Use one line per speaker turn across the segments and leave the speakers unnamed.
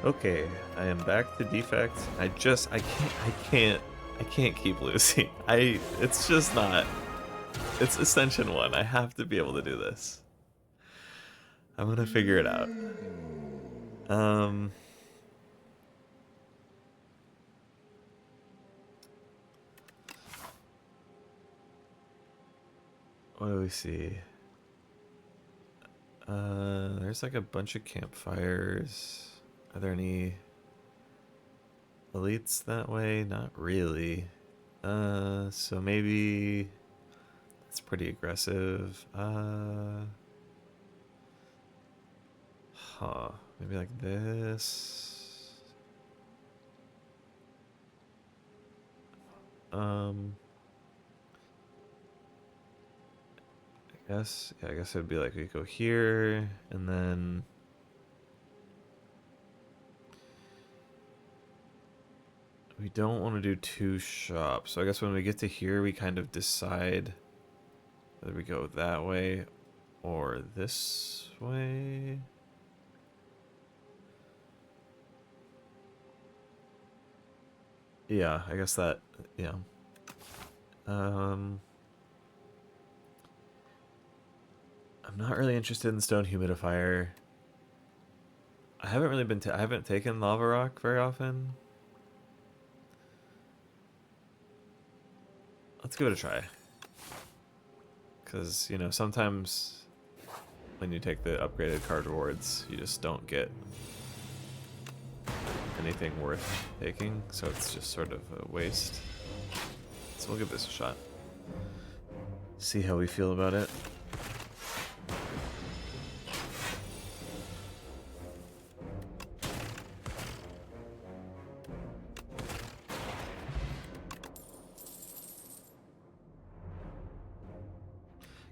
Okay, I am back to defect. I can't keep losing. It's just not. It's Ascension 1. I have to be able to do this. I'm gonna figure it out. Um, what do we see? There's like a bunch of campfires. Are there any elites that way? Not really. So maybe it's pretty aggressive. Huh. Maybe like this. Um, I guess it'd be like we go here and then we don't want to do two shops. So I guess when we get to here, we kind of decide whether we go that way or this way. Yeah, I guess that, yeah. Um, I'm not really interested in stone humidifier. I haven't really been, I haven't taken lava rock very often. Let's give it a try. Because, you know, sometimes when you take the upgraded card rewards, you just don't get anything worth taking, so it's just sort of a waste. So we'll give this a shot. See how we feel about it.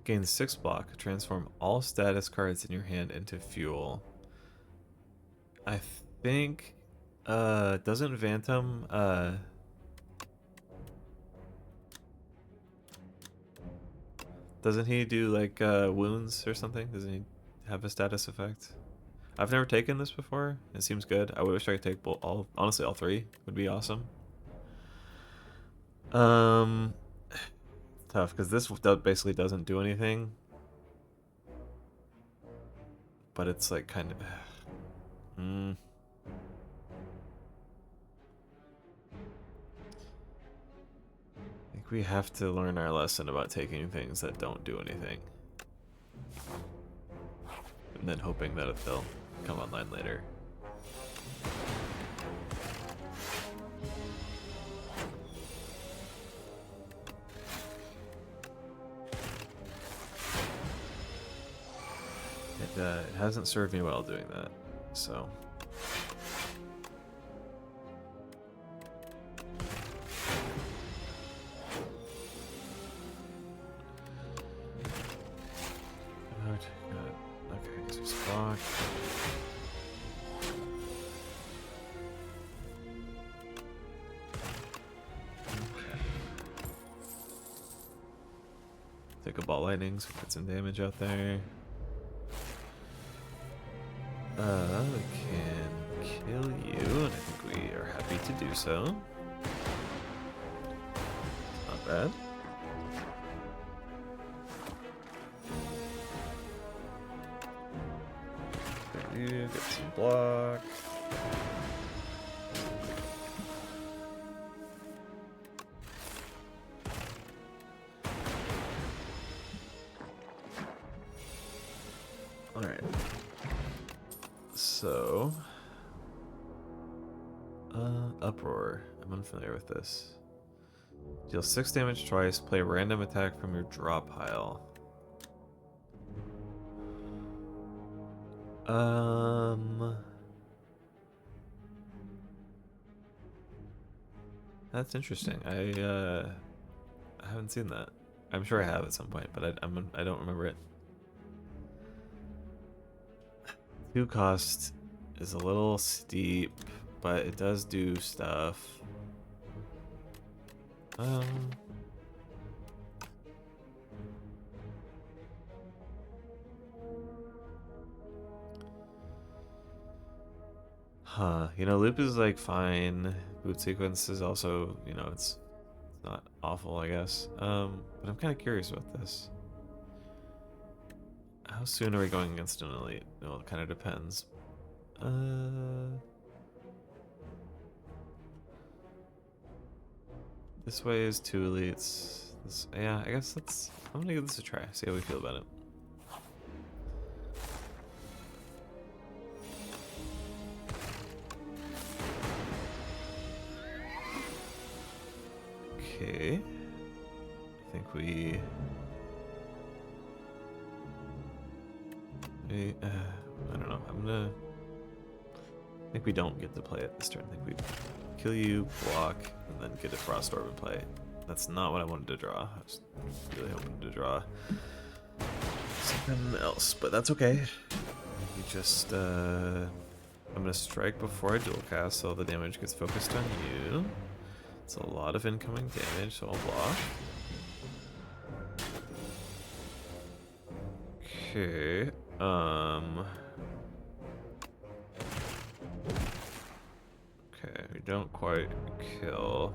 Gain 6 block. Transform all status cards in your hand into fuel. I think doesn't Phantom doesn't he do like wounds or something? Doesn't he have a status effect? I've never taken this before. It seems good. I wish I could take all, honestly all three would be awesome. Um Tough because this basically doesn't do anything. But it's like kind of I think we have to learn our lesson about taking things that don't do anything. And then hoping that they'll come online later. It hasn't served me well doing that, so. Okay, so it's blocked. Okay. Take a ball lightning so get some damage out there. We can kill you, and I think we are happy to do so. Not bad. You get some block. Alright. So, Uproar. I'm unfamiliar with this. Deal 6 damage twice, play a random attack from your draw pile. That's interesting. I haven't seen that. I'm sure I have at some point, but I don't remember it. 2 cost is a little steep, but it does do stuff. Huh. You know, loop is like fine. Boot sequence is also, you know, it's not awful, I guess. But I'm kind of curious about this. How soon are we going against an elite? Well, it kind of depends. This way is 2 elites. This, yeah, I guess I'm gonna give this a try. See how we feel about it. Okay. I think I don't know. I think we don't get to play it this turn. I think we kill you, block, and then get a Frost Orb in play. That's not what I wanted to draw. I was really hoping to draw something else, but that's okay. We just, I'm gonna strike before I dual cast, so all the damage gets focused on you. It's a lot of incoming damage, so I'll block. Okay, okay, we don't quite kill.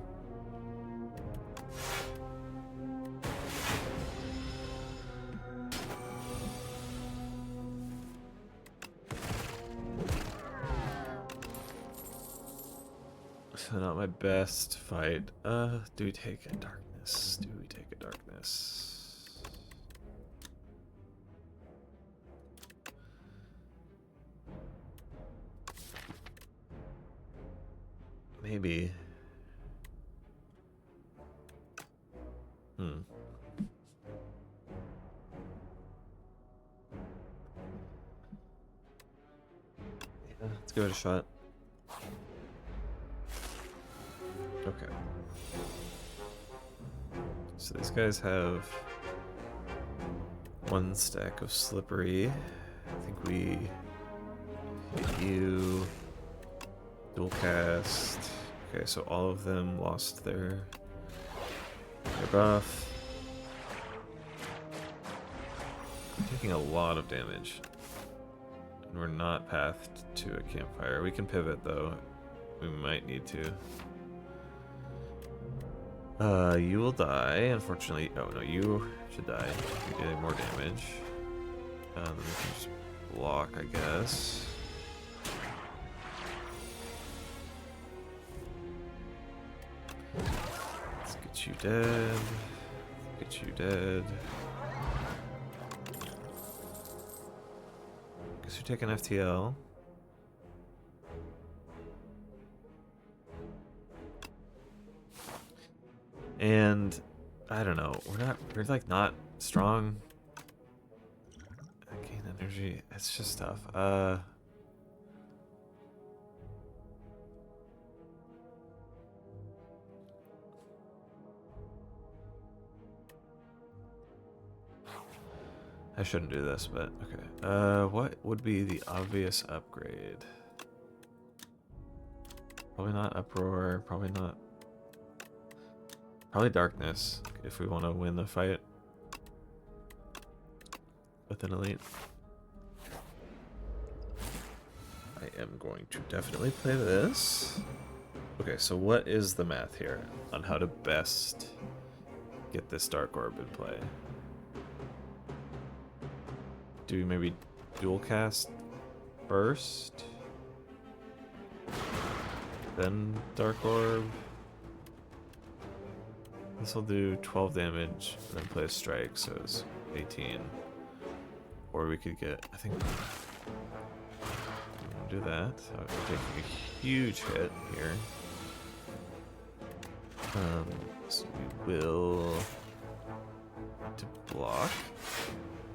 So not my best fight. Do we take a darkness? Do we take a darkness? Maybe. Yeah, let's give it a shot. Okay. So these guys have 1 stack of slippery. I think we hit you. Dual cast. Okay, so all of them lost their buff. I'm taking a lot of damage. And we're not pathed to a campfire. We can pivot though. We might need to. You will die, unfortunately. Oh no, you should die. You're dealing more damage. We can just block, I guess. Let's get you dead. Get you dead. Guess you're taking FTL. And I don't know, we're like not strong. I gain energy. It's just tough. I shouldn't do this, but okay. What would be the obvious upgrade? Probably not uproar, probably not. Probably darkness, if we want to win the fight with an elite. I am going to definitely play this. Okay, so what is the math here on how to best get this Dark Orb in play? Do we maybe dual cast first? Then Dark Orb? This will do 12 damage, then play a strike, so it's 18. Or we could get, I think, do that. We're taking a huge hit here. So we will to block.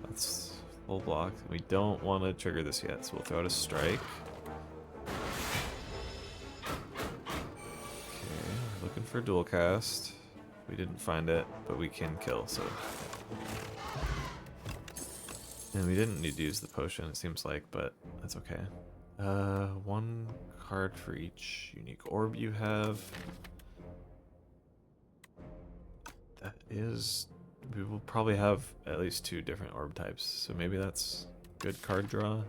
That's full block. We don't want to trigger this yet, so we'll throw out a strike. Okay, we're looking for dual cast. We didn't find it, but we can kill, so. And we didn't need to use the potion, it seems like, but that's okay. 1 card for each unique orb you have. That is, we will probably have at least 2 different orb types, so maybe that's good card draw.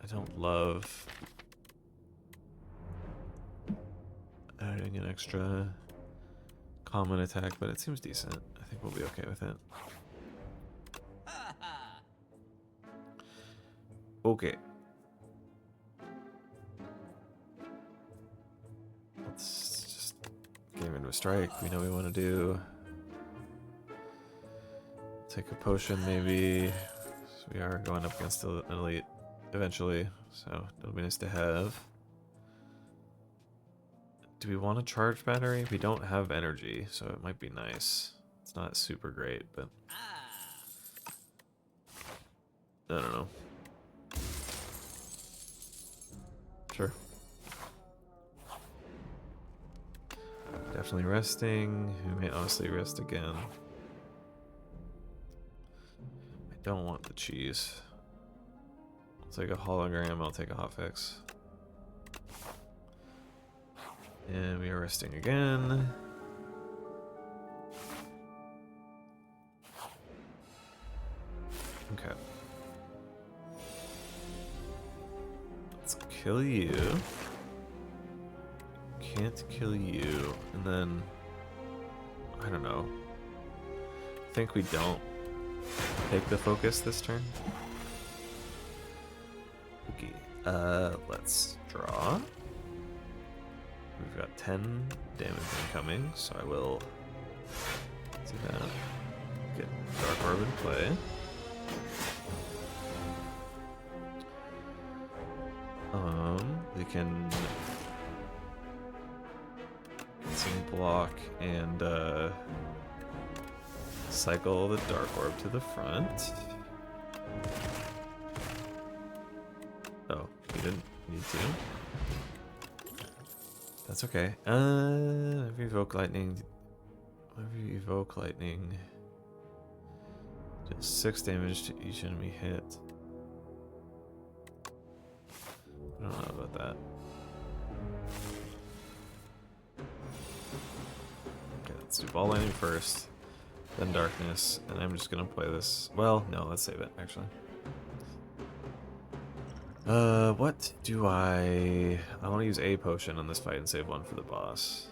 I don't love adding an extra common attack, but it seems decent. I think we'll be okay with it. Okay. Let's just get into a strike. We know we want to do. Take a potion, maybe. So we are going up against an elite eventually, so it'll be nice to have. Do we want a charge battery? We don't have energy, so it might be nice. It's not super great, but I don't know. Sure. Definitely resting. We may honestly rest again. I don't want the cheese. I'll take a hologram, I'll take a hotfix. And we are resting again. Okay. Let's kill you. Can't kill you. And then, I don't know. I think we don't take the focus this turn. Okay. Let's draw. We've got 10 damage incoming, so I will do that. Get Dark Orb in play. We can get some block and cycle the Dark Orb to the front. Oh, we didn't need to. That's okay. If you evoke lightning, deal 6 damage to each enemy hit. I don't know about that. Okay, let's do ball lightning first, then darkness, and I'm just gonna play this. Well, no, let's save it actually. What do I want to use a potion on this fight and save one for the boss.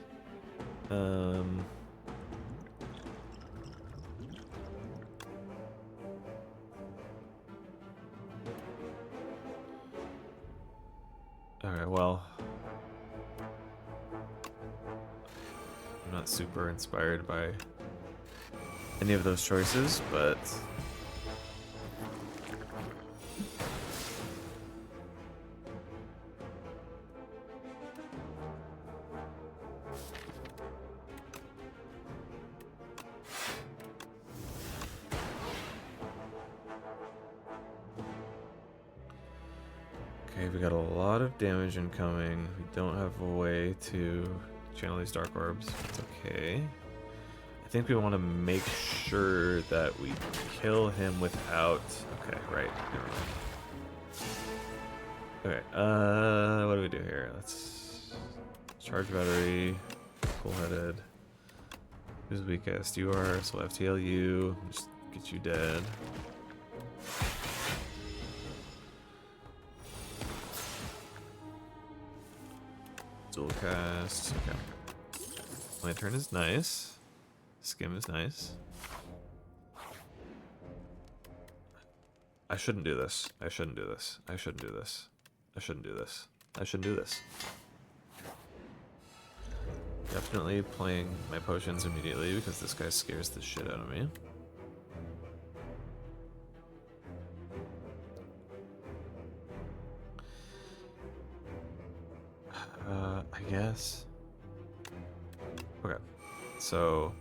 Alright, well, I'm not super inspired by any of those choices, but okay, we got a lot of damage incoming. We don't have a way to channel these Dark Orbs. It's okay. I think we want to make sure that we kill him without... Okay, right. Never mind. Okay, what do we do here? Let's charge battery, full-headed. Who's weakest? You are, so we'll FTL you. Just get you dead. Dual cast. Okay. Lantern is nice. Skim is nice. I shouldn't do this. I shouldn't do this. I shouldn't do this. I shouldn't do this. I shouldn't do this. Definitely playing my potions immediately because this guy scares the shit out of me. I guess. Okay. So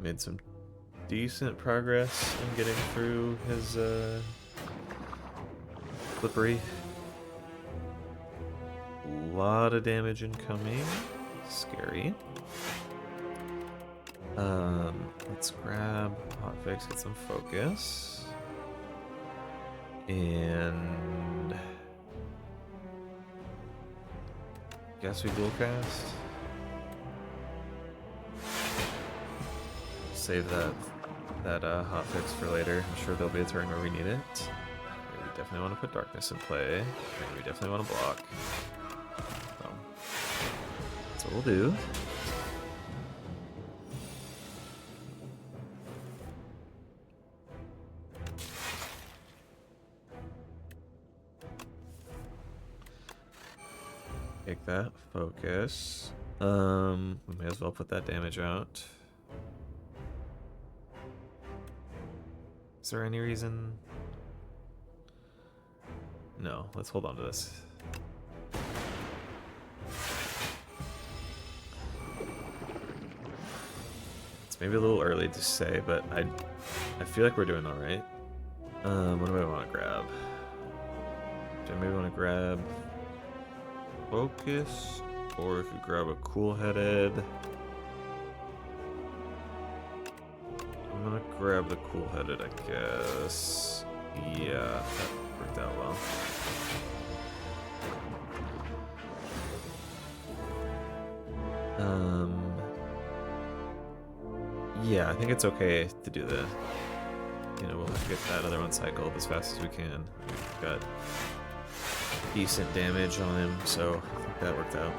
made some decent progress in getting through his slippery. A lot of damage incoming. Scary. Let's grab hotfix, get some focus. And Guess we dual cast. Save that hotfix for later. I'm sure there'll be a turn where we need it. Okay, we definitely want to put darkness in play. Okay, we definitely want to block. So, that's what we'll do. Take that focus. We may as well put that damage out. Is there any reason? No, let's hold on to this. It's maybe a little early to say, but I feel like we're doing all right. What do I want to grab? Do I maybe want to grab focus, or if you grab a cool-headed? I'm gonna grab the cool-headed, I guess. Yeah, that worked out well. Yeah, I think it's okay to do the, you know, we'll get that other one cycled as fast as we can. We've got decent damage on him, so I think that worked out.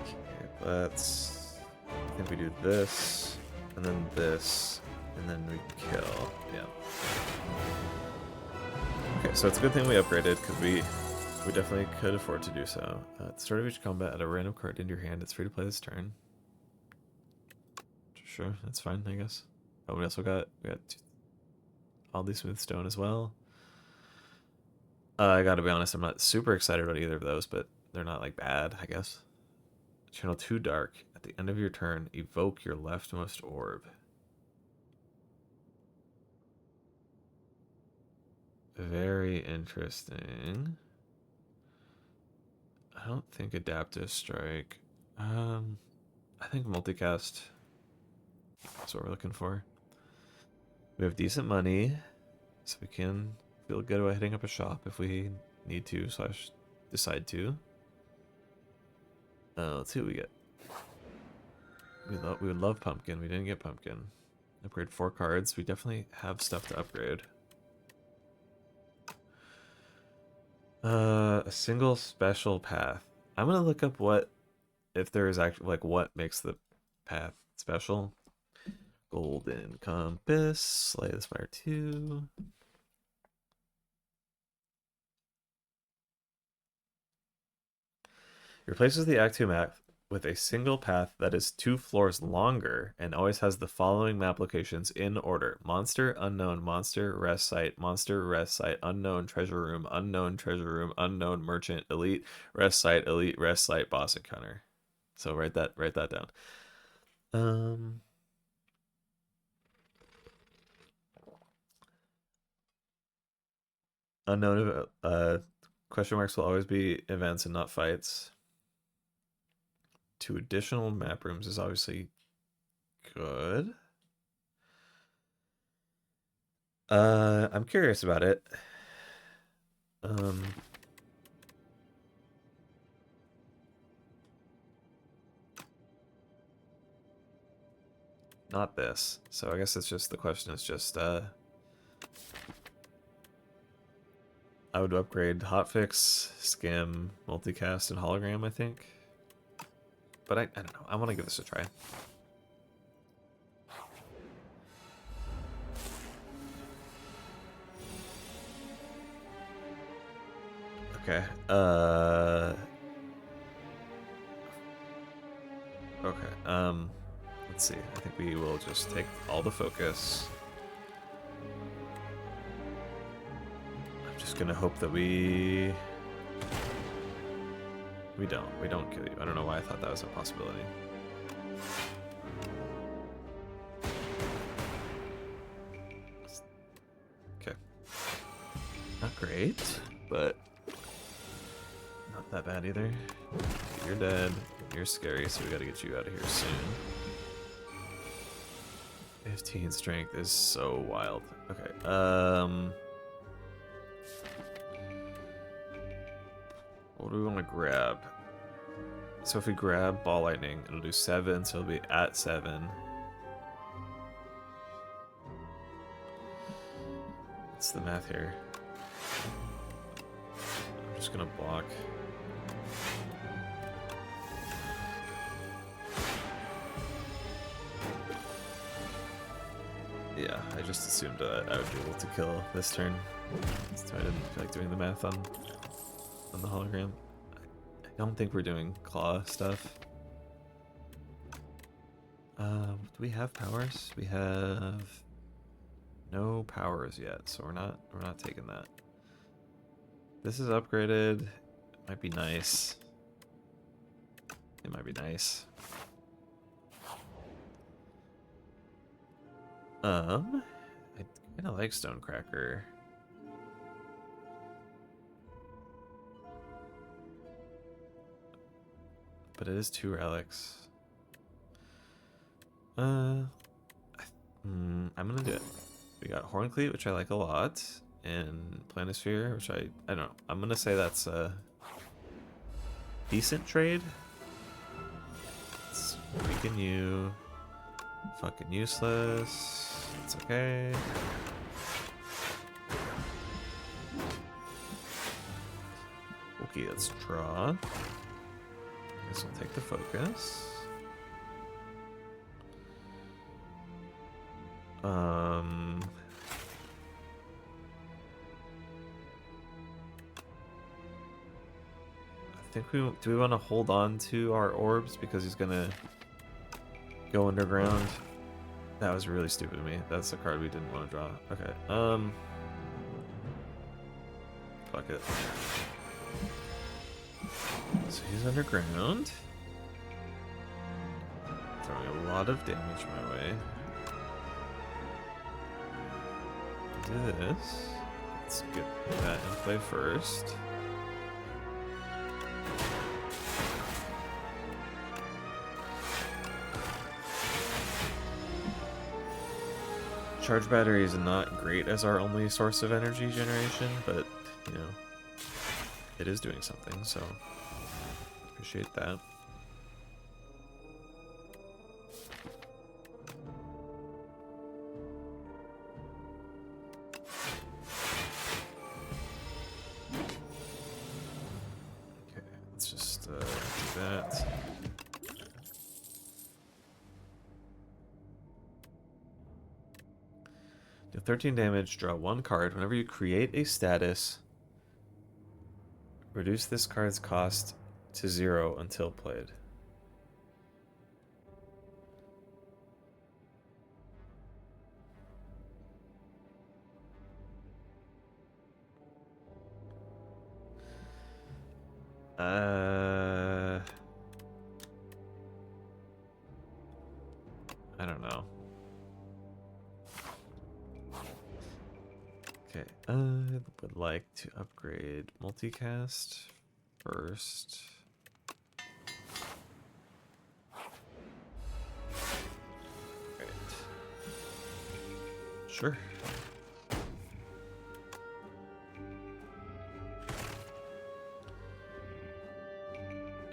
Okay, let's, I think we do this, and then this, and then we kill, yeah. Okay, so it's a good thing we upgraded, because we definitely could afford to do so. At the start of each combat, add a random card into your hand. It's free to play this turn. Sure, that's fine, I guess. Oh, we also got all these smooth stone as well. I gotta be honest, I'm not super excited about either of those, but they're not like bad, I guess. Channel 2 dark. At the end of your turn, evoke your leftmost orb. Very interesting. I don't think adaptive strike. I think multicast. That's what we're looking for. We have decent money, so we can feel good about hitting up a shop if we need to / decide to. Let's see what we get. We would love pumpkin. We didn't get pumpkin. Upgrade 4 cards. We definitely have stuff to upgrade. A single special path. I'm gonna look up if there is actually like what makes the path special. Golden Compass, Slay the Spire 2. It replaces the Act 2 map with a single path that is 2 floors longer and always has the following map locations in order: monster, rest site, unknown treasure room, unknown merchant, elite, rest site, boss encounter. So write that down. Unknown question marks will always be events and not fights. 2 additional map rooms is obviously good. I'm curious about it. Not this. So I guess it's just, the question is just, I would upgrade hotfix, skim, multicast, and hologram, I think. But I don't know. I want to give this a try. Okay. Okay. Let's see. I think we will just take all the focus. I'm just gonna hope that we don't kill you. I don't know why I thought that was a possibility. Okay. Not great, but not that bad either. You're dead. You're scary, so we gotta get you out of here soon. 15 strength is so wild. Okay, What do we want to grab? So if we grab Ball Lightning, it'll do 7, so it'll be at 7. What's the math here? I'm just gonna block. Yeah, I just assumed that I would be able to kill this turn, so I didn't feel like doing the math on the hologram. I don't think we're doing claw stuff. Do we have powers? We have no powers yet, so we're not taking that. This is upgraded. It might be nice. It might be nice. I kind of like Stonecracker. But it is 2 relics. I'm gonna do it. We got Horncleat, which I like a lot, and Planisphere, which I don't know. I'm gonna say that's a decent trade. Let's weaken you. Fucking useless. It's okay. Okay, let's draw. Guess we'll take the focus. I think do we want to hold on to our orbs because he's gonna go underground? That was really stupid of me. That's the card we didn't want to draw. Okay. Fuck it. So he's underground. Throwing a lot of damage my way. Do this. Let's get that in play first. Charge battery is not great as our only source of energy generation, but, you know, it is doing something, so appreciate that. Okay, let's just do that. Deal 13 damage, draw 1 card. Whenever you create a status, reduce this card's cost to 0 until played. I don't know. Okay, I would like to upgrade multicast first. Great. Sure.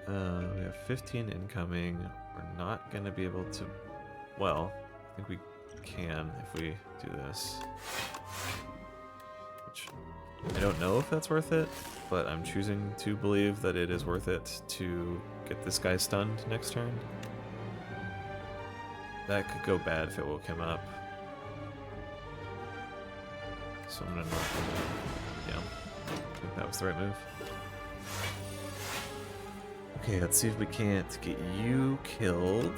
We have 15 incoming. We're not going to be able to... Well, I think we can if we do this. Which I don't know if that's worth it, but I'm choosing to believe that it is worth it to get this guy stunned next turn. That could go bad if it woke him up. So I'm gonna knock him out. Yeah, I think that was the right move. Okay, let's see if we can't get you killed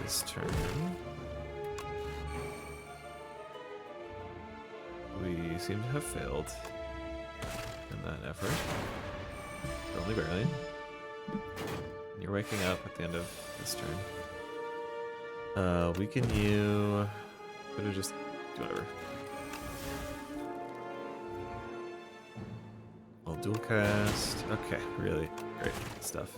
this turn. We seem to have failed in that effort. Only barely. You're waking up at the end of this turn. Weaken you. Could have just do whatever. I'll dual cast. Okay, really great stuff.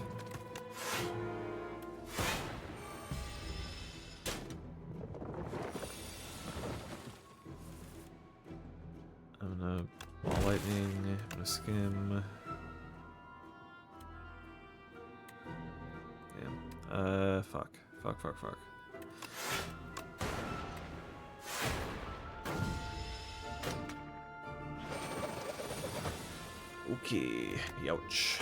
I'm gonna ball lightning. I'm gonna skim. Fuck. Fuck, fuck, fuck. Okay, ouch.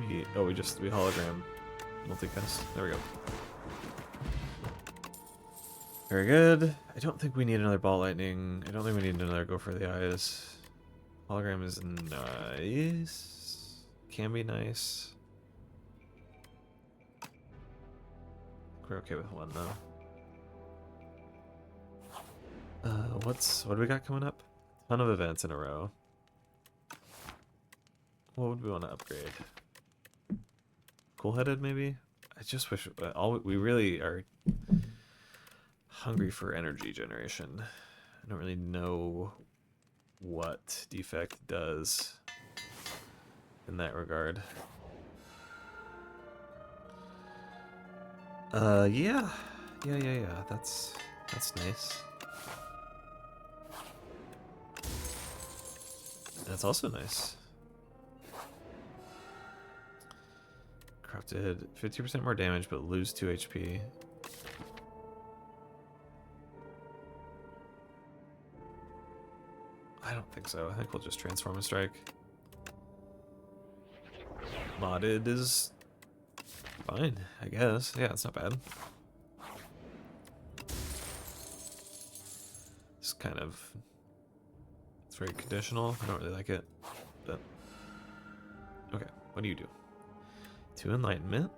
We hologram multicast. There we go. Very good. I don't think we need another ball lightning. I don't think we need another go for the eyes. Hologram is nice. Can be nice. We're okay with one though. What do we got coming up? Ton of events in a row. What would we want to upgrade? Cool-headed, maybe? I just wish we really are hungry for energy generation. I don't really know what Defect does in that regard. Yeah. That's nice. That's also nice. Crafted 50% more damage, but lose 2 HP. I don't think so. I think we'll just transform and strike. Modded is fine, I guess. Yeah, it's not bad. It's kind of... It's very conditional. I don't really like it. But... Okay, what do you do? 2 enlightenment.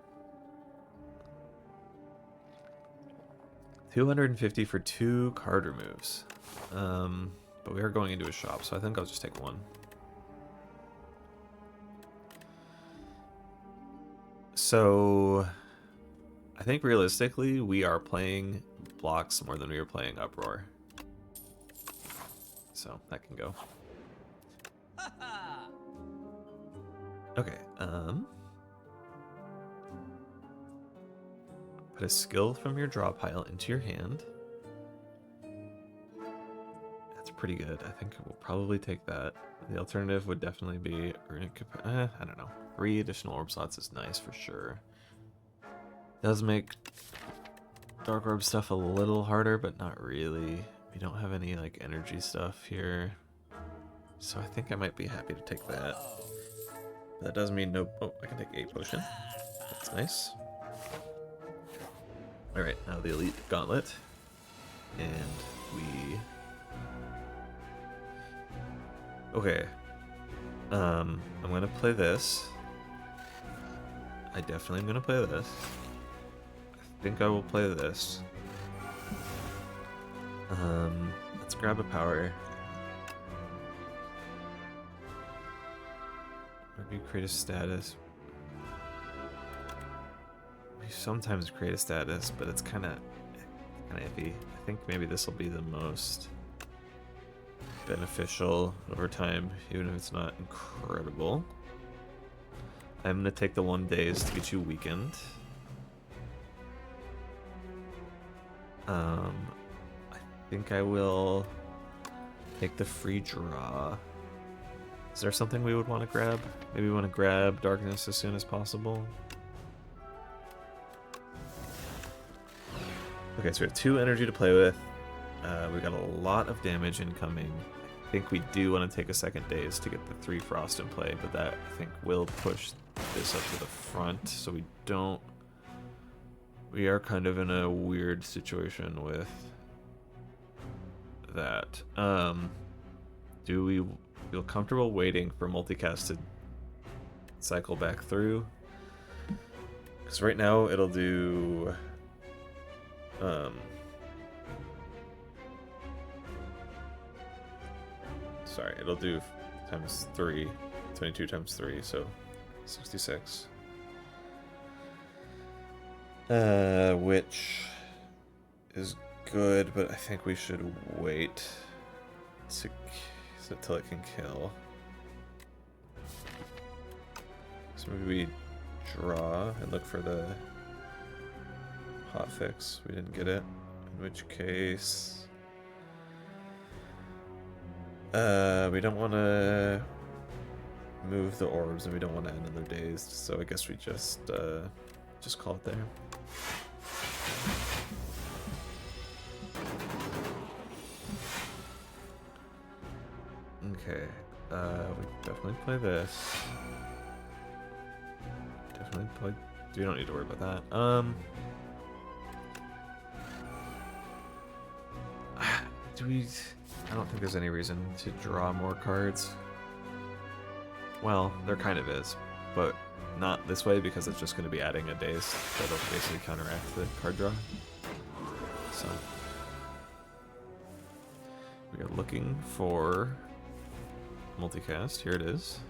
250 for 2 card removes. But we are going into a shop, so I think I'll just take 1. So I think realistically we are playing blocks more than we are playing uproar. So that can go. Okay, put a skill from your draw pile into your hand. That's pretty good. I think we'll probably take that. The alternative would definitely be I don't know. 3 additional orb slots is nice for sure. Does make Dark Orb stuff a little harder, but not really. We don't have any like energy stuff here. So I think I might be happy to take that. That does mean no... Oh, I can take 8 potion. That's nice. Alright, now the Elite Gauntlet. And we... Okay. I'm gonna play this. I definitely am gonna play this. I think I will play this. Let's grab a power. Maybe create a status. We sometimes create a status, but it's kind of iffy. I think maybe this will be the most beneficial over time, even if it's not incredible. I'm gonna take the 1 days to get you weakened. I think I will take the free draw. Is there something we would want to grab? Maybe we want to grab darkness as soon as possible. Okay, so we have 2 energy to play with. We got a lot of damage incoming. I think we do want to take a 2nd daze to get the 3 frost in play, but that I think will push this up to the front, so we don't... We are kind of in a weird situation with that. Do we feel comfortable waiting for multicast to cycle back through? Because right now it'll do... Sorry, it'll do times 3, 22 times 3, so 66. Which is good, but I think we should wait till it can kill. So maybe we draw and look for the hotfix. We didn't get it, in which case... we don't want to move the orbs, and we don't want to end another dazed, so I guess we just call it there. Okay, we definitely play this. Definitely play. We don't need to worry about that. Do we? I don't think there's any reason to draw more cards. Well, there kind of is, but not this way because it's just going to be adding a daze that'll basically counteract the card draw. So we are looking for multicast. Here it is.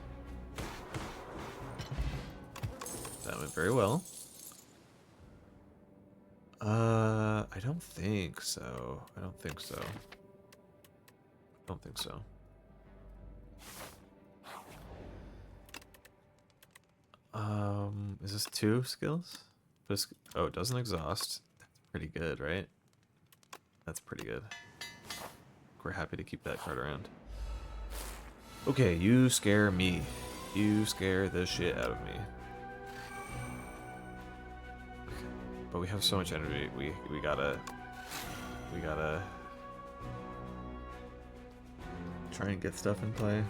That went very well. I don't think so. I don't think so. I don't think so. Is this 2 skills? Oh, it doesn't exhaust. That's pretty good, right? That's pretty good. We're happy to keep that card around. Okay, you scare me. You scare the shit out of me. Okay. But we have so much energy. We gotta try and get stuff in play.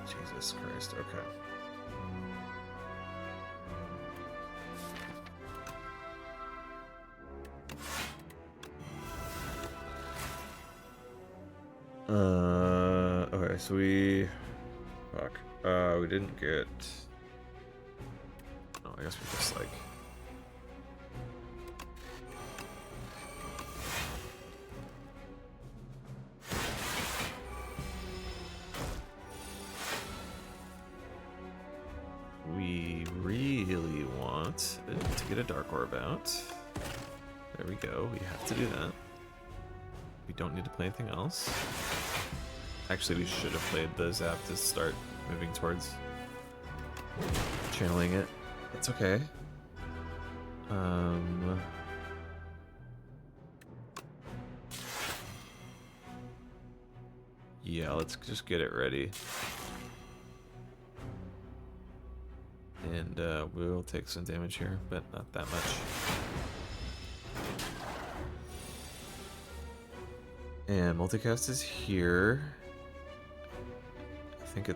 Jesus Christ. Okay. Okay, so we didn't get. Oh, I guess we just like. We really want to get a Dark Orb out. There we go. We have to do that. We don't need to play anything else. Actually, we should have played the Zap to start moving towards channeling it. It's okay. Yeah, let's just get it ready. And we'll take some damage here, but not that much. And multicast is here. I think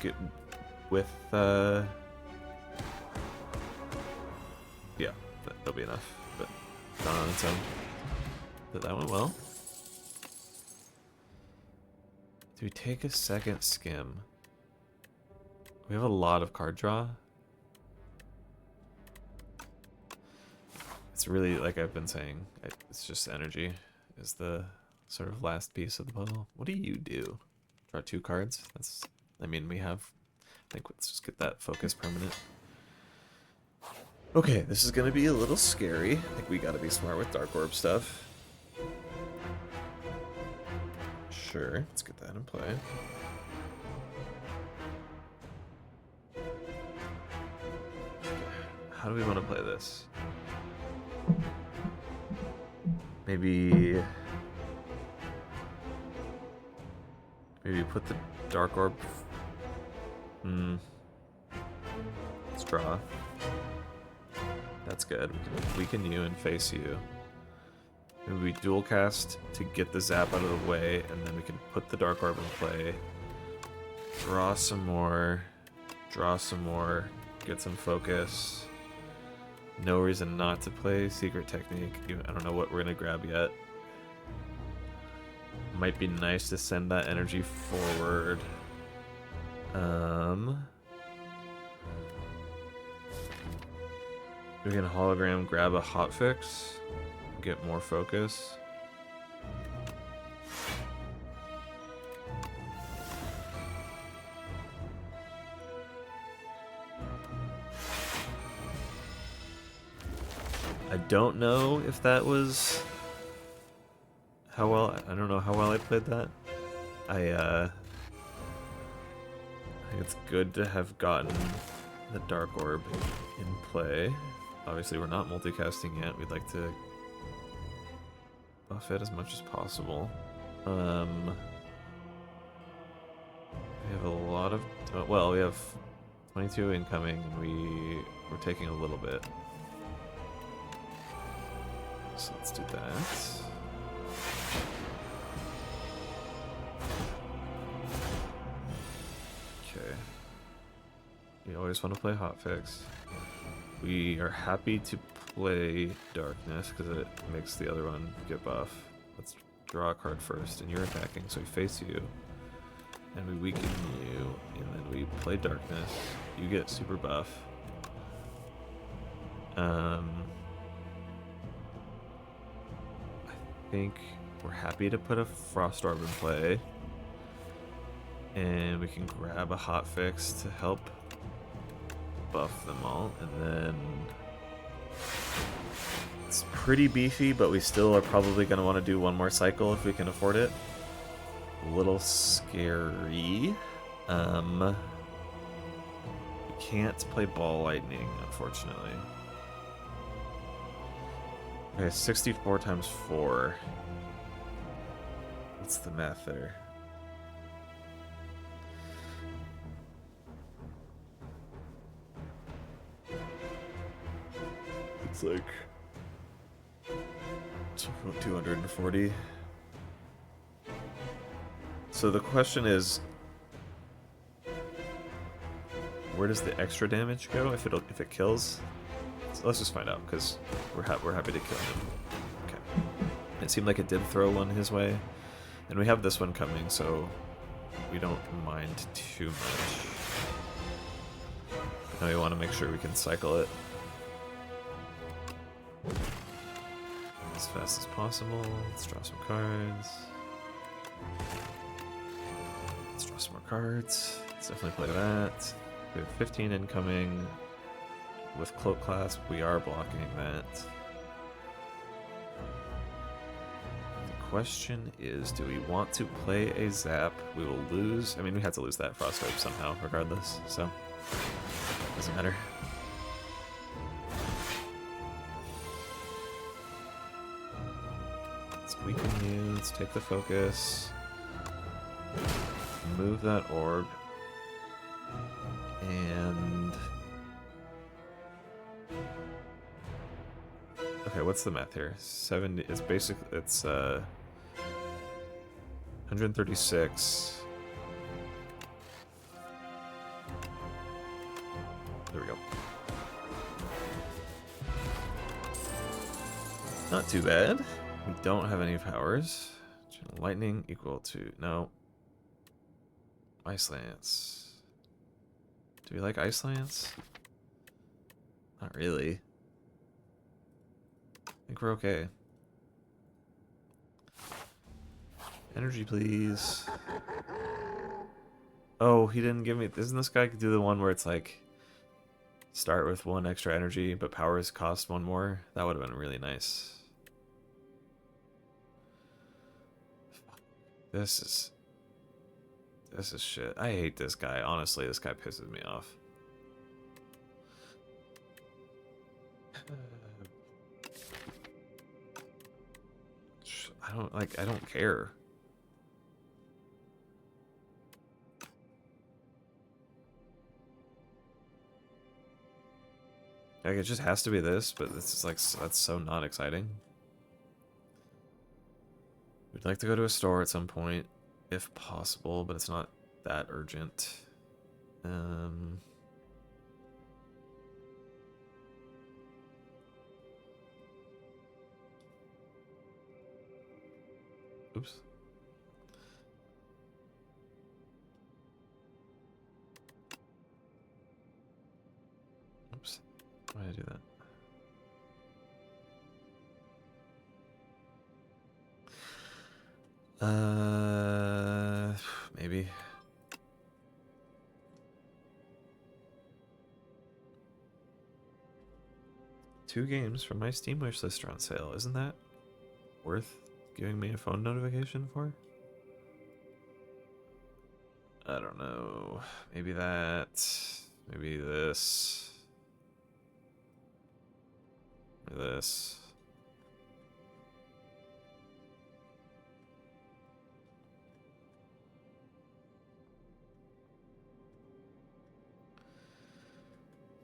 it with yeah, that'll be enough, but not on its own. But that went well. Do we take a second skim? We have a lot of card draw. It's really, like I've been saying, it's just energy is the sort of last piece of the puzzle. What do you do? Draw 2 cards? That's, I mean, we have, I think let's just get that focus permanent. Okay, this is going to be a little scary. I think we got to be smart with Dark Orb stuff. Sure, let's get that in play. How do we want to play this? Maybe put the Dark Orb. Let's draw. That's good. We can weaken you and face you. Maybe we dual cast to get the Zap out of the way, and then we can put the Dark Orb in play. Draw some more. Draw some more. Get some focus. No reason not to play Secret Technique. I don't know what we're gonna grab yet. Might be nice to send that energy forward. We can hologram, grab a hotfix, get more focus. I don't know if that was how well. I don't know how well I played that. I think it's good to have gotten the Dark Orb in play. Obviously, we're not multicasting yet. We'd like to buff it as much as possible. We have a lot of... well, we have 22 incoming, and we're taking a little bit. So let's do that. Okay. We always want to play hotfix. We are happy to play darkness because it makes the other one get buff. Let's draw a card first, and you're attacking, so we face you. And we weaken you, and then we play darkness. You get super buff. I think we're happy to put a Frost Orb in play. And we can grab a hotfix to help buff them all, and then it's pretty beefy, but we still are probably going to want to do one more cycle if we can afford it. A little scary. We can't play Ball Lightning, unfortunately. Okay, 64 times 4. What's the math there? It's like 240. So the question is, where does the extra damage go if it kills? So let's just find out, because we're happy to kill him. Okay. It seemed like it did throw one his way, and we have this one coming, so we don't mind too much. Now we want to make sure we can cycle it as fast as possible. Let's draw some cards. Let's draw some more cards. Let's definitely play that. We have 15 incoming. With Cloak Clasp, we are blocking that. The question is, do we want to play a Zap? We will lose. I mean, we had to lose that Frost Orb somehow, regardless, so doesn't matter. Let's weaken you. Let's take the focus. Move that orb. And... okay, what's the math here? 70. It's basically, it's 136. There we go. Not too bad. We don't have any powers. Lightning equal to... no. Ice Lance. Do we like Ice Lance? Not really. I think we're okay. Energy, please. Oh, he didn't give me... isn't this guy do the one where it's like... start with 1 extra energy, but powers cost 1 more? That would have been really nice. This is shit. I hate this guy. Honestly, this guy pisses me off. I don't care. Like, it just has to be this, but this is like, that's so not exciting. We'd like to go to a store at some point, if possible, but it's not that urgent. Oops. Oops. Why did I do that? Maybe. Two games from my Steam wishlist are on sale. Isn't that worth giving me a phone notification for? I don't know. Maybe that. Maybe this. Or this.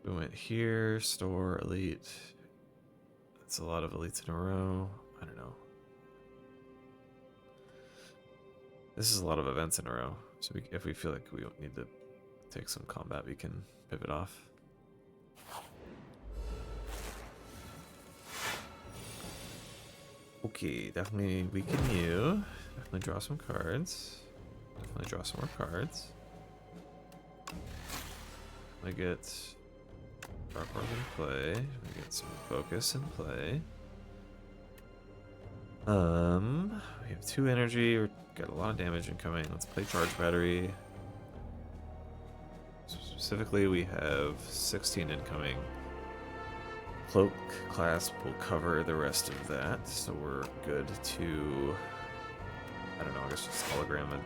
We went here, store, elite. That's a lot of elites in a row. I don't know. This is a lot of events in a row. So if we feel like we need to take some combat, we can pivot off. Okay, definitely weaken you. Definitely draw some cards. Definitely draw some more cards. I get Dark Orb in play. We get some focus in play. We have 2 energy. We've got a lot of damage incoming. Let's play Charge Battery. Specifically, we have 16 incoming. Cloak Clasp will cover the rest of that, so we're good to, I don't know, I guess just hologram and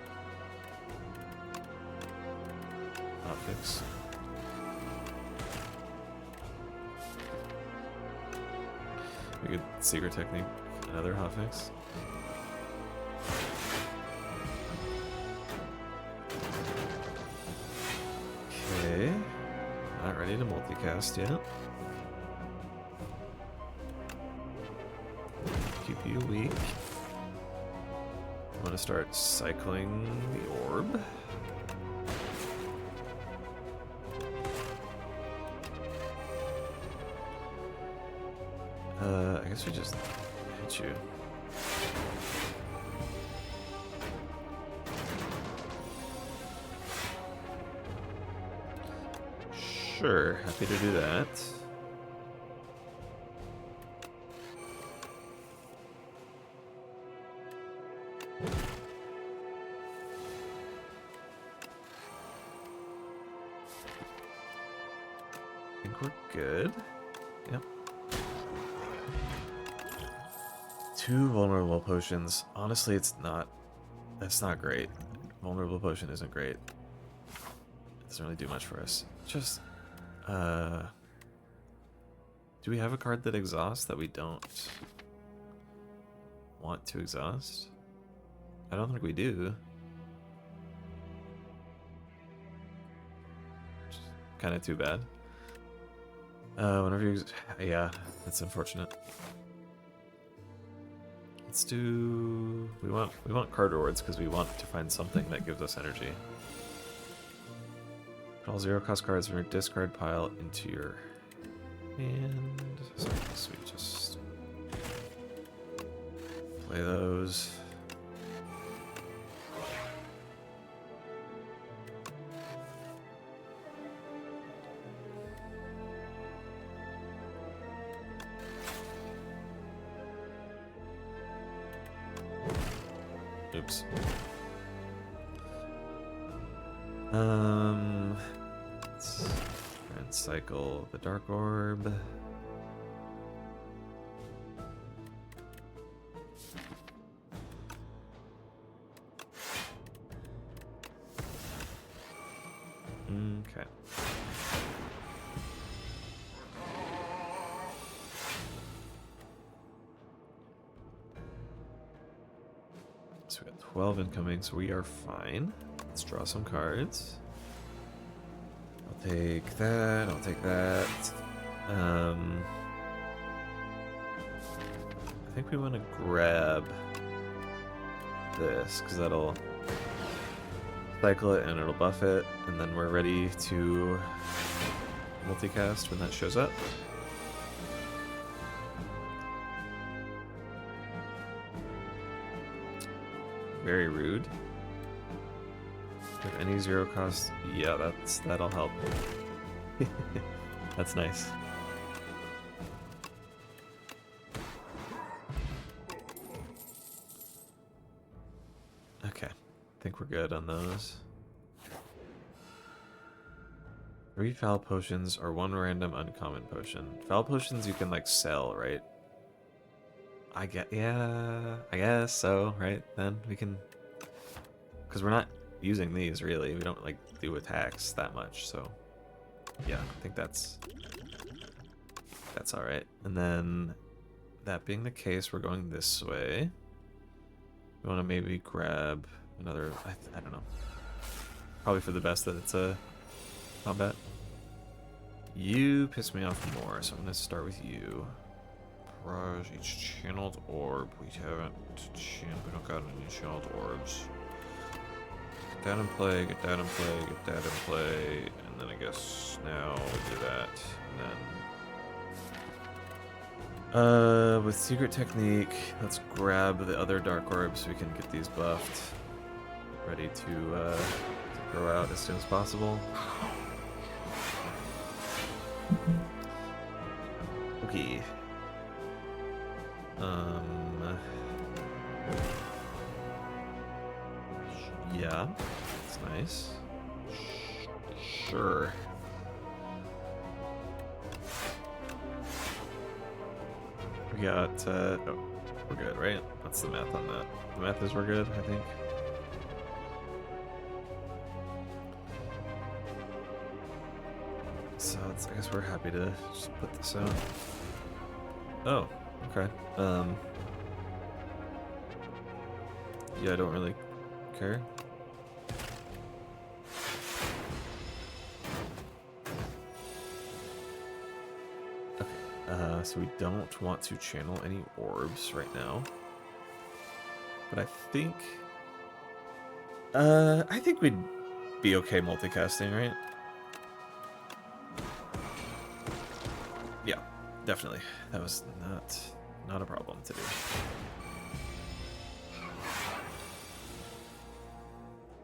hotfix. We could Secret Technique, another hotfix. Okay, not ready to multicast yet. Keep you weak. I want to start cycling the orb. I guess we just hit you. Sure, happy to do that. I think we're good. Yep. 2 vulnerable potions. Honestly, that's not great. Vulnerable potion isn't great. It doesn't really do much for us. Just, do we have a card that exhausts that we don't want to exhaust? I don't think we do. Kind of too bad. Whenever you, yeah, that's unfortunate. Let's do. We want card rewards because we want to find something that gives us energy. Put all 0-cost cards from your discard pile into your hand. So I guess we just play those. Oops. Let's try and cycle the Dark Orb. Okay. So we got 12 incoming, so we are fine. Let's draw some cards. I'll take that, I'll take that. I think we want to grab this, because that'll cycle it and it'll buff it, and then we're ready to multicast when that shows up. Very rude. If any 0-cost, yeah, that'll help. That's nice. Okay, I think we're good on those. 3 foul potions or 1 random uncommon potion. Foul potions you can like sell, right? I guess so, right? Then we can, because we're not using these really. We don't like do attacks that much, so yeah, I think that's all right. And then that being the case, we're going this way. We want to maybe grab another. I don't know. Probably for the best that it's a combat. You piss me off more, so I'm gonna start with you. Barrage each channeled orb. We don't got any channeled orbs. Get that in play, get that in play, get that in play, and then I guess now we do that. And then with secret technique, let's grab the other dark orbs so we can get these buffed. Ready to throw out as soon as possible. Okay. Yeah, that's nice. Sure. We got, oh, we're good, right? That's the math on that. The math is we're good, I think. So I guess we're happy to just put this out. Oh, okay. Yeah, I don't really care. Okay, so we don't want to channel any orbs right now. But I think we'd be okay multicasting, right? Yeah, definitely. That was not a problem to do.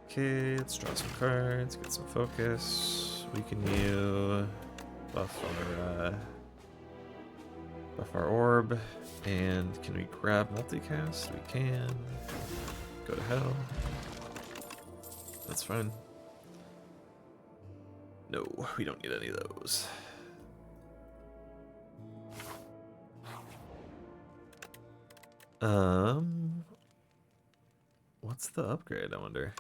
Okay, let's draw some cards, get some focus. Weaken you, buff our orb, and can we grab multicast? We can. Go to hell. That's fine. No, we don't need any of those. What's the upgrade, I wonder?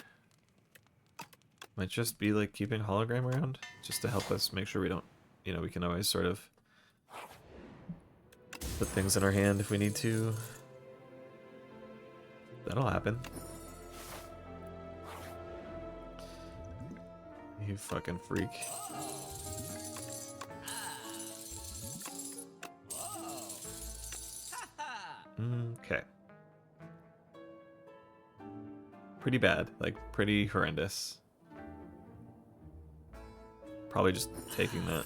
Might just be like keeping hologram around, just to help us make sure we don't, you know, we can always sort of put things in our hand if we need to. That'll happen. You fucking freak. Okay. Pretty bad, like pretty horrendous. Probably just taking that.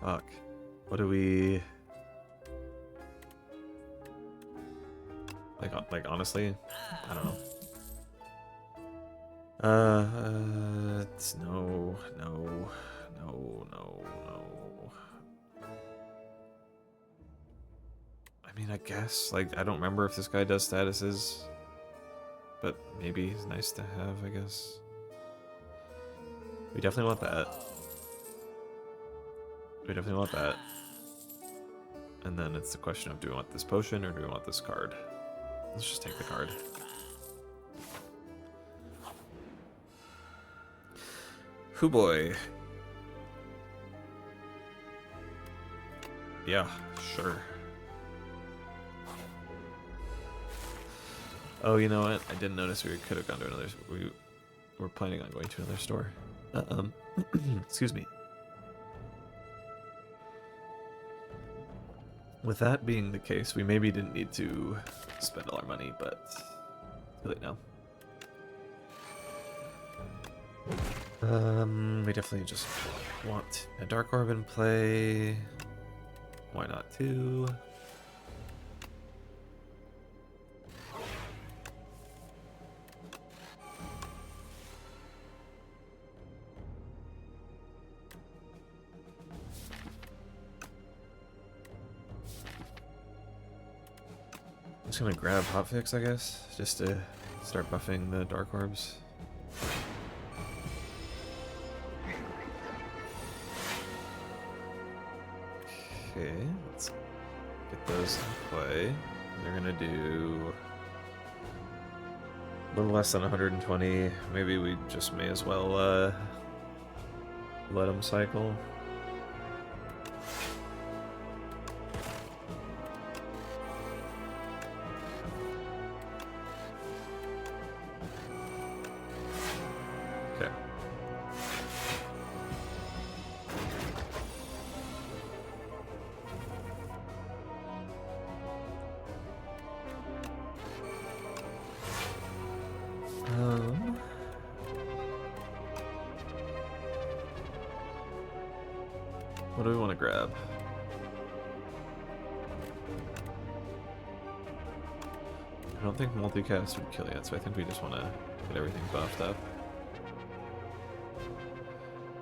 Fuck. What do we... Like honestly? I don't know. It's no. I mean, I guess, like, I don't remember if this guy does statuses, but maybe he's nice to have, I guess. We definitely want that. We definitely want that. And then it's the question of, do we want this potion or do we want this card? Let's just take the card. Hoo boy. Yeah, sure. Oh, you know what? I didn't notice we could have gone to another... We were planning on going to another store. Excuse me. With that being the case, we maybe didn't need to spend all our money, but too late now. We definitely just want a Dark Orb in play. Why not two? I'm just gonna grab Hotfix, I guess, just to start buffing the Dark Orbs. Okay, let's get those in play. They're gonna do a little less than 120. Maybe we just may as well let them cycle. Okay, do we want to grab? I don't think multicast would kill yet, so I think we just want to get everything buffed up.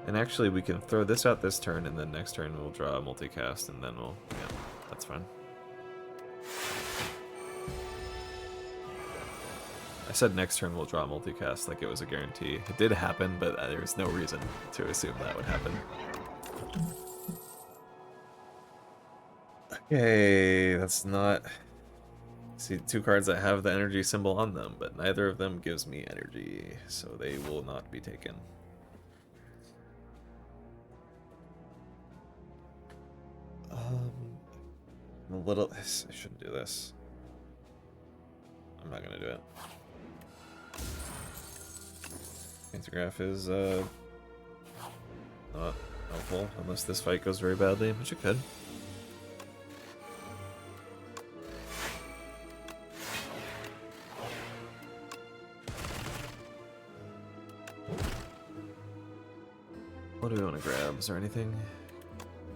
And actually, we can throw this out this turn, and then next turn we'll draw a multicast, and then we'll... Yeah, that's fine. I said next turn we'll draw a multicast like it was a guarantee. It did happen, but there's no reason to assume that would happen. Okay, that's not... See, two cards that have the energy symbol on them, but neither of them gives me energy, so they will not be taken. A little... I shouldn't do this. I'm not gonna do it. Pantograph is not helpful unless this fight goes very badly, which it could. What do we want to grab? Is there anything?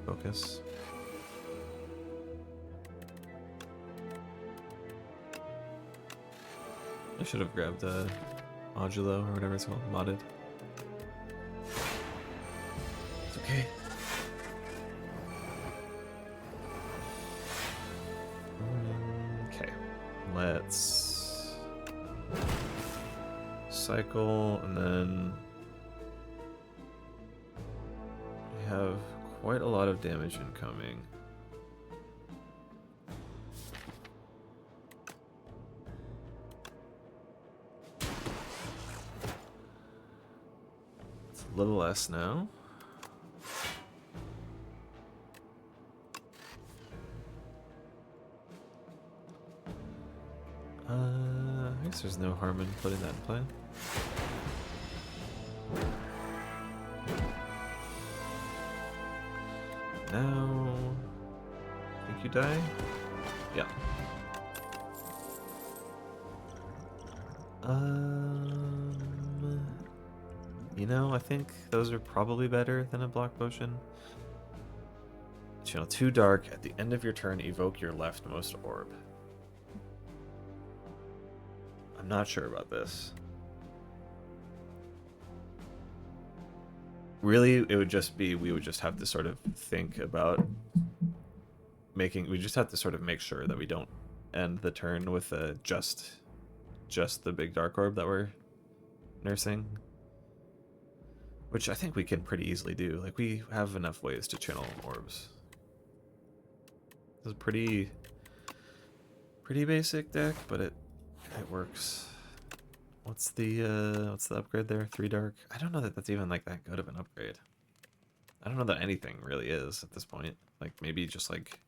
Focus. I should have grabbed Modulo or whatever it's called, modded. It's okay. Okay, let's cycle, and then we have quite a lot of damage incoming. A little less now. I guess there's no harm in putting that in play. Now, think you die? Yeah. You know, I think those are probably better than a block potion. Channel 2 dark. At the end of your turn, evoke your leftmost orb. I'm not sure about this. Really, it would just be, we would just have to sort of think about making, we just have to sort of make sure that we don't end the turn with just the big dark orb that we're nursing. Which I think we can pretty easily do. Like, we have enough ways to channel orbs. This is a pretty basic deck, but it works. What's the upgrade there? 3 dark? I don't know that that's even like that good of an upgrade. I don't know that anything really is at this point. Like, maybe just like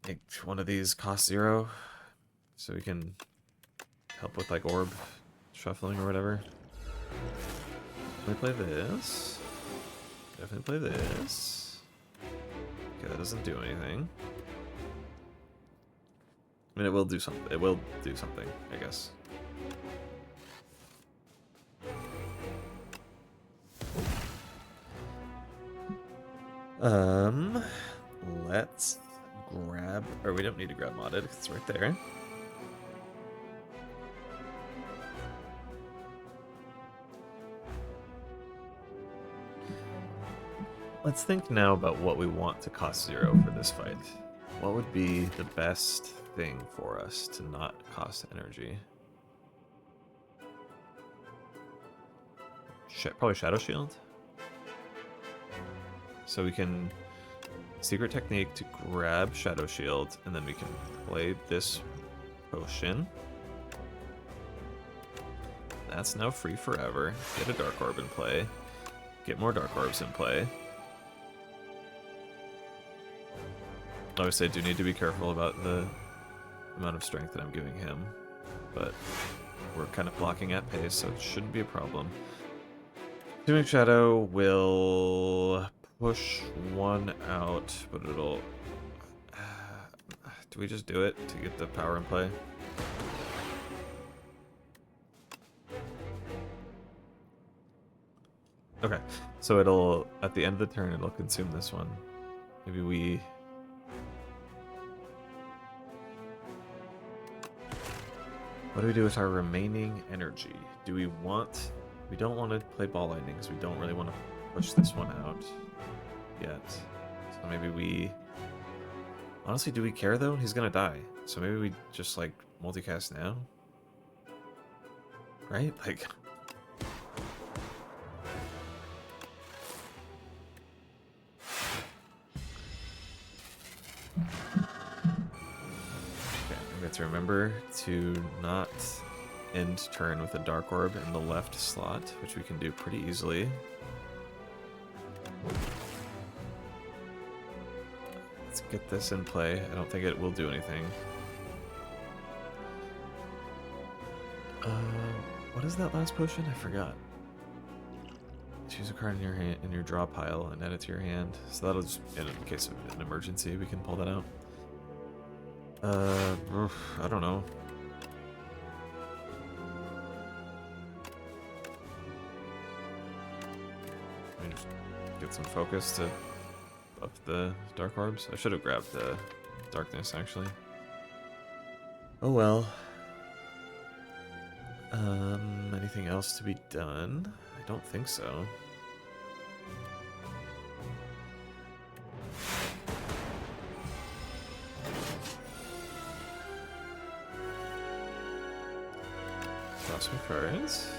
make one of these cost 0 so we can help with like orb shuffling or whatever. Can we play this? Definitely play this. Okay, that doesn't do anything. I mean, it will do something. It will do something, I guess. Let's grab, or we don't need to grab modded, it's right there. Let's think now about what we want to cost 0 for this fight. What would be the best thing for us to not cost energy? Probably Shadow Shield. So we can Secret Technique to grab Shadow Shield, and then we can play this potion. That's now free forever. Get a Dark Orb in play. Get more Dark Orbs in play. Obviously, I do need to be careful about the amount of strength that I'm giving him, but we're kind of blocking at pace, so it shouldn't be a problem. Doing Shadow will push one out, but it'll... do we just do it to get the power in play? Okay, So it'll, at the end of the turn, it'll consume this one. Maybe we... What do we do with our remaining energy? Do we want... We don't want to play Ball Lightning because we don't really want to push this one out yet. So maybe we... Honestly, do we care though? He's gonna die. So maybe we just like multicast now? Right? Like... We have to remember to not end turn with a Dark Orb in the left slot, which we can do pretty easily. Let's get this in play. I don't think it will do anything. What is that last potion? I forgot. Choose a card in your hand, in your draw pile, and add it to your hand. So that'll just, in case of an emergency, we can pull that out. I don't know. Let me just get some focus to up the Dark Orbs. I should have grabbed the Darkness, actually. Oh well. Anything else to be done? I don't think so. Draw some cards.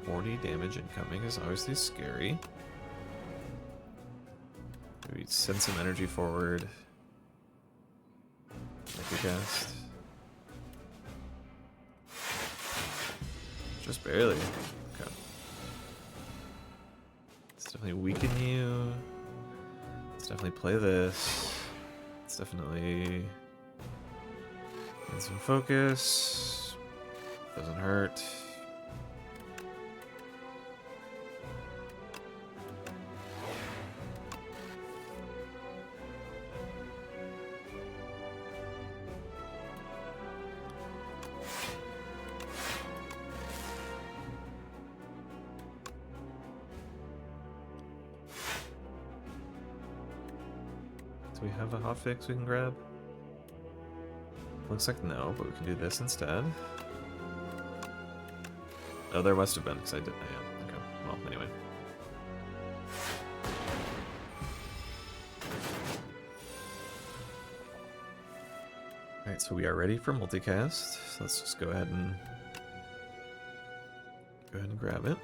40 damage incoming is obviously scary. Maybe send some energy forward. Make a cast. Just barely. Okay. Let's definitely weaken you. Let's definitely play this. Let's definitely get some focus. Doesn't hurt. Do we have a hotfix we can grab? Looks like no, but we can do this instead. Oh, there must have been, because I didn't. Yeah. Okay. Well, anyway. Alright, so we are ready for multicast. So let's just go ahead and grab it.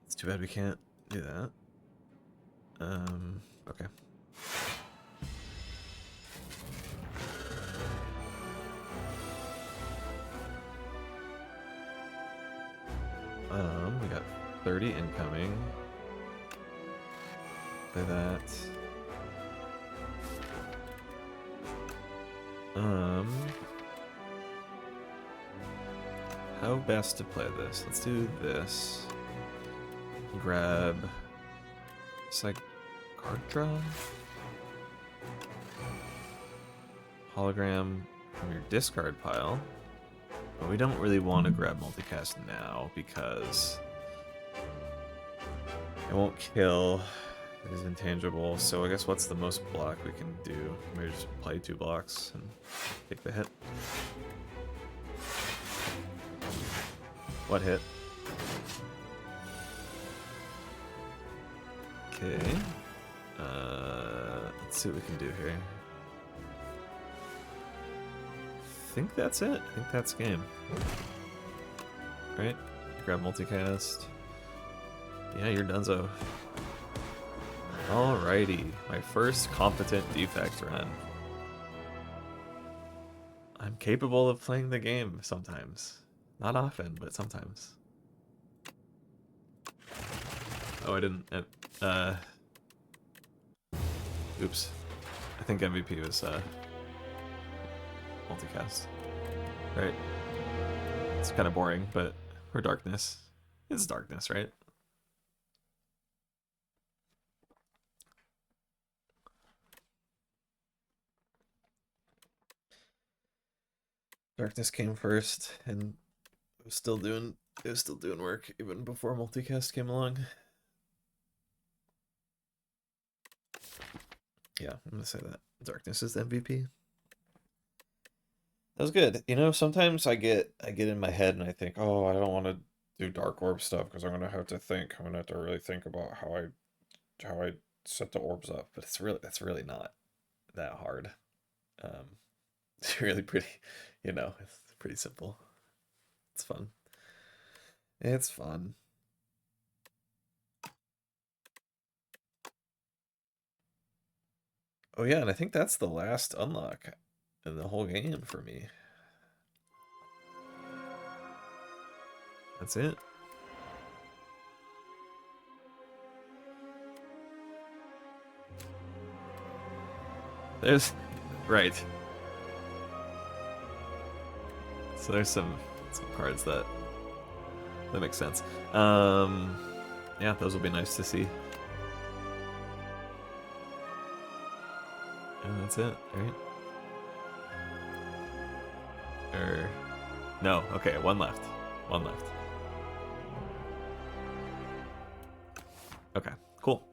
It's too bad we can't do that. Okay. We got 30 incoming. Play that. How best to play this? Let's do this. Grab. It's like card draw. Hologram from your discard pile. But we don't really want to grab multicast now because it won't kill. It is intangible. So I guess what's the most block we can do? Maybe just play 2 blocks and take the hit. What hit? Okay. Let's see what we can do here. I think that's it. I think that's game. Right? Grab multicast. Yeah, you're donezo. Alrighty. My first competent defect run. I'm capable of playing the game sometimes. Not often, but sometimes. Oh, I didn't... Oops. I think MVP was, multicast. Right? It's kind of boring, but for darkness. It's darkness, right? Darkness came first, and it was still doing work even before multicast came along. Yeah, I'm gonna say that. Darkness is the MVP. That was good. You know, sometimes I get in my head and I think, oh, I don't want to do dark orb stuff because I'm gonna have to think. I'm gonna have to really think about how I set the orbs up. But that's really not that hard. Um, it's really pretty, you know, it's pretty simple. It's fun. It's fun. Oh yeah, and I think that's the last unlock in the whole game for me. That's it. There's right. So there's some cards that make sense. Yeah, those will be nice to see. And that's it, right? Or no, okay, one left. One left. Okay, cool.